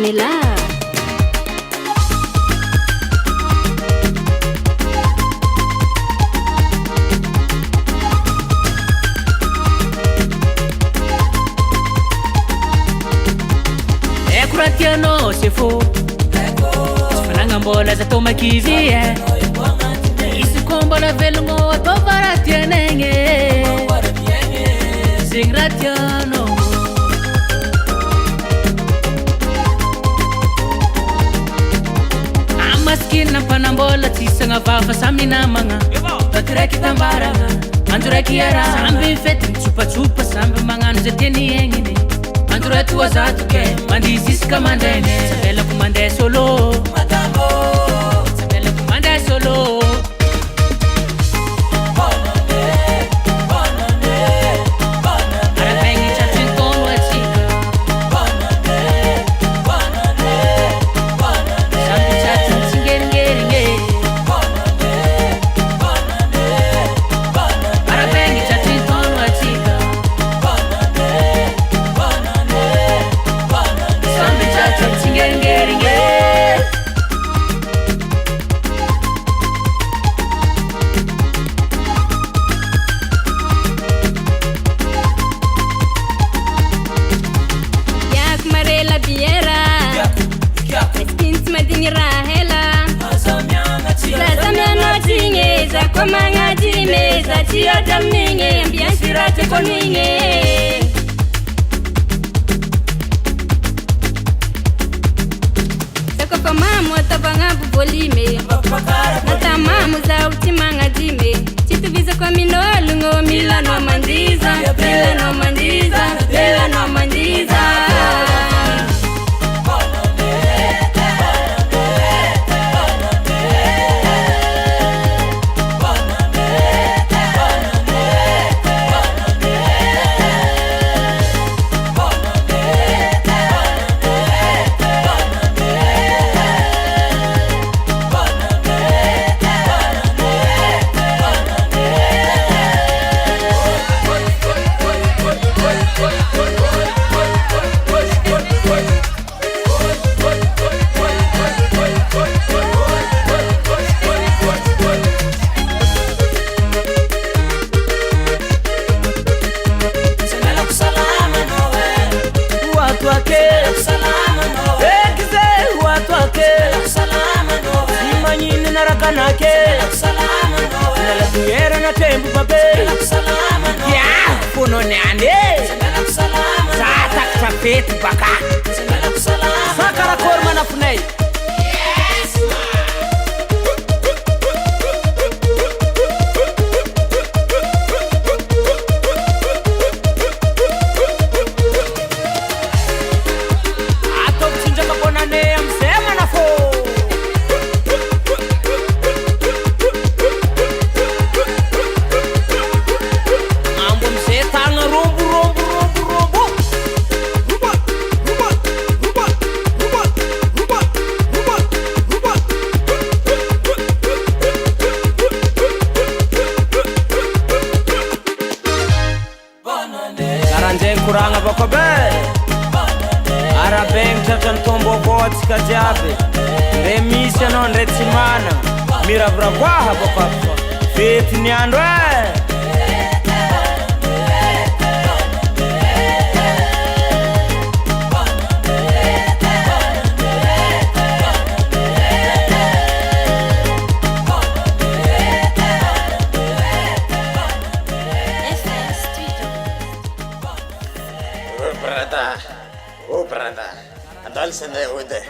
Pamela. Kuratiano c'est faux. Fananga mbola za toma kivie. Isi kombola velungo atovaratianenge. Singratiano. Amaskin na panambola tisanga vafa samina manga. Tatireki tambara, andureki yara. Sambi feti chupa sambi mangano zeteni yengine. Andura tu azatuke, mandi siska mandene. Sabela kumande solo, madamo. Sabela kumande solo. Arabengi chatin kono etika. Sambi chatin singeringe. Arabengi chatin kono etika. Yak marela biera. Skins madini rahela. Zamyana tinge za komanga dime za tia damninge ambiansira te koninge. Sako mamu atabanga bubolime. Nata mamu za utimanga dime. Chitu visa kwa minolungo milano mandiza. Milano mandiza. Milano mandiza. Era na tempo babe. Ya, puno nane. Sata kafeti baka. Sakara korma na funei. Ato kuchinja kabona ne amsema na fo. Kuranga bakobe Arabeng chatan tombo boti kajabe Remisha non retimana Mira brawaha bakapa Feti nyandwe brother. Andol sende ude.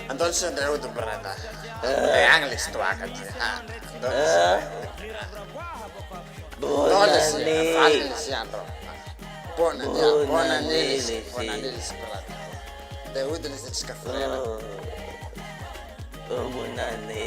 Andol sende ude brother. English tu akan. Andol sende. Bona nilis brother. De ude les skafrera. Bonane.